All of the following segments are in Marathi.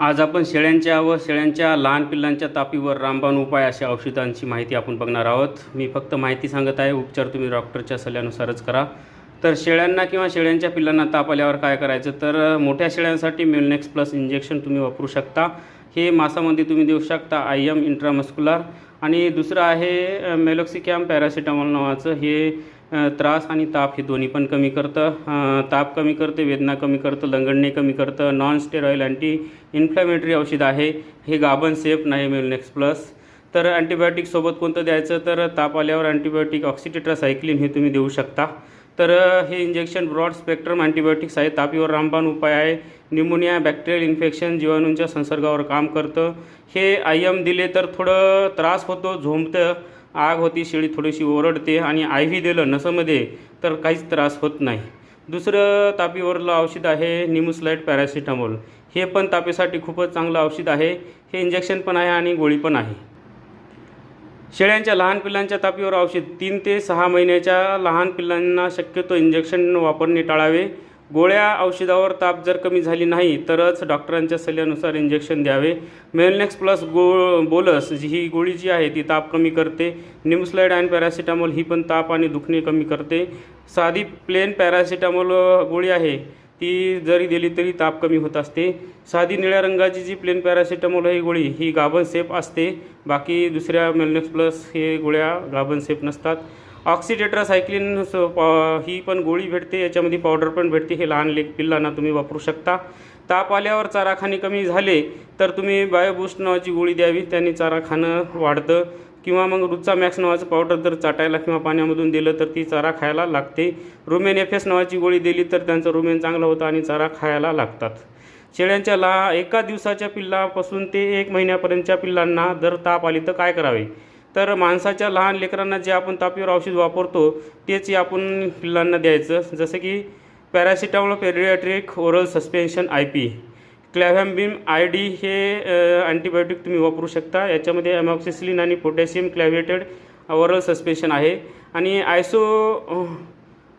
आज आपण शेळ्यांच्या व शेळ्यांच्या लहान पिल्लांच्या तापीवर रामबाण उपाय अशा औषधांची माहिती आपण बघणार आहोत। मी फक्त माहिती सांगत आहे, उपचार तुम्ही डॉक्टरच्या सल्ल्यानुसारच करा। तर शेळ्यांना किंवा शेळ्यांच्या पिल्लांना ताप आल्यावर काय करायचं, तर मोठ्या शेळ्यांसाठी मेलनेक्स प्लस इंजेक्शन तुम्ही वापरू शकता। हे मासामध्ये तुम्ही देऊ शकता IM इंट्रामस्क्युलर, आणि दुसरं आहे मेलोक्सिकॅम पॅरासिटामॉल नावाचं। हे त्रास आणि ताप हे दोन्ही पण कमी करतं। ताप कमी करते, वेदना कमी करतं, लंगडणे कमी करतं। नॉन स्टेरॉइल अँटी इन्फ्लॅमेटरी औषध आहे हे। गाभण सेफ नाही मेलनेक्स प्लस। तर अँटीबायोटिक सोबत कोणतं द्यायचं, तर ताप आल्यावर अँटीबायोटिक ऑक्सिटेट्रासायक्लिन हे तुम्ही देऊ शकता। तर हे इंजेक्शन ब्रॉड स्पेक्ट्रम अँटीबायोटिक्स आहे, तापीवर रामबाण उपाय आहे। न्यूमोनिया, बॅक्टेरियल इन्फेक्शन, जीवाणूंच्या संसर्गावर काम करतं। हे IM दिले तर थोडं त्रास होतो, झोंबतं, आग होती, शेळी थोडीशी ओरडते, आणि IV दिलं नसमध्ये तर काहीच त्रास होत नाही। दुसरं तापीवरलं औषध आहे निमोस्लाइड पॅरासिटामॉल। हे पण तापेसाठी खूपच चांगलं औषध आहे। हे इंजेक्शन पण आहे आणि गोळी पण आहे। शेळ्यांच्या लहान पिल्लांच्या तापीवर औषध 3 ते 6 महिन्याच्या लहान पिल्लांना शक्यतो इंजेक्शन वापरणे टाळावे। गोळ्या औषधावर ताप जर कमी झाली नाही तरच डॉक्टरांच्या सल्ल्यानुसार इंजेक्शन द्यावे। मेलनेक्स प्लस बोलस ही गोळी जी आहे ती ताप कमी करते। निमोस्लाइड आणि पॅरासिटामॉल ही पण ताप आणि दुखणे कमी करते। साधी प्लेन पॅरासिटामॉल गोळी आहे ती जरी दिली तरी ताप कमी होत असते। साधी निळ्या रंगाची जी प्लेन पॅरासिटामॉल ही गोळी ही गाभण सेफ असते, बाकी दुसऱ्या मेलनेक्स प्लस हे गोळ्या गाभण सेफ नसतात। ऑक्सिटेट्रासायक्लिन ही पण गोळी भेटते, याच्यामध्ये पावडर पण भेटते। हे लहान पिल्लांना तुम्ही वापरू शकता। ताप आल्यावर चारा खाणे कमी झाले तर तुम्ही बायोबूस्ट नावाची गोळी द्यावी, त्याने चारा खाणं वाढतं। किंवा मग रुचा मॅक्स नावाचं पावडर जर चाटायला किंवा पाण्यामधून दिलं तर ती चारा खायला लागते। रुमेन FS नावाची गोळी दिली तर त्यांचं रुमेन चांगलं होतं आणि चारा खायला लागतात। शेळ्यांच्या एका दिवसाच्या पिल्लापासून ते 1 महिन्यापर्यंतच्या पिल्लांना जर ताप आली तर काय करावे, तर माणसाच्या लहान लेकरांना जे आपण तापीवर औषध वापरतो तेच आपण पिल्लांना द्यायचं। जसं की paracetamol paediatric oral suspension IP, क्लॅव्हॅम्बिम ID हे अँटीबायोटिक तुम्ही वापरू शकता। याच्यामध्ये अमॉक्सिसिलिन आणि पोटॅशियम क्लॅव्हेटेड ओरल सस्पेन्शन आहे। आणि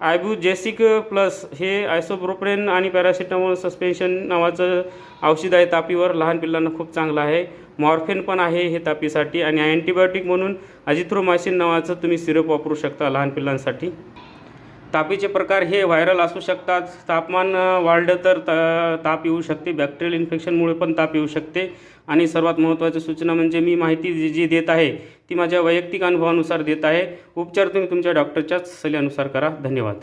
आयबुजेसिक प्लस हे आयसोप्रोपेन आणि पॅरासिटामॉल सस्पेन्शन नावाचं औषध आहे, तापीवर लहान पिल्लांना खूप चांगलं आहे। मॉर्फिन पण आहे हे तापीसाठी, आणि अँटीबायोटिक म्हणून अझिथ्रोमायसिन नावाचं तुम्ही सिरप वापरू शकता लहान पिल्लांसाठी। तापीचे प्रकार हे व्हायरल असू शकतात, तापमान वाढलं तर ताप येऊ शकते, बॅक्टेरियल इन्फेक्शनमुळे पण ताप येऊ शकते। आणि सर्वात महत्त्वाची सूचना म्हणजे मी माहिती जी देत आहे ती माझ्या वैयक्तिक अनुभवानुसार देत आहे। उपचार तुम्ही तुमच्या डॉक्टरच्याच सल्ल्यानुसार करा। धन्यवाद।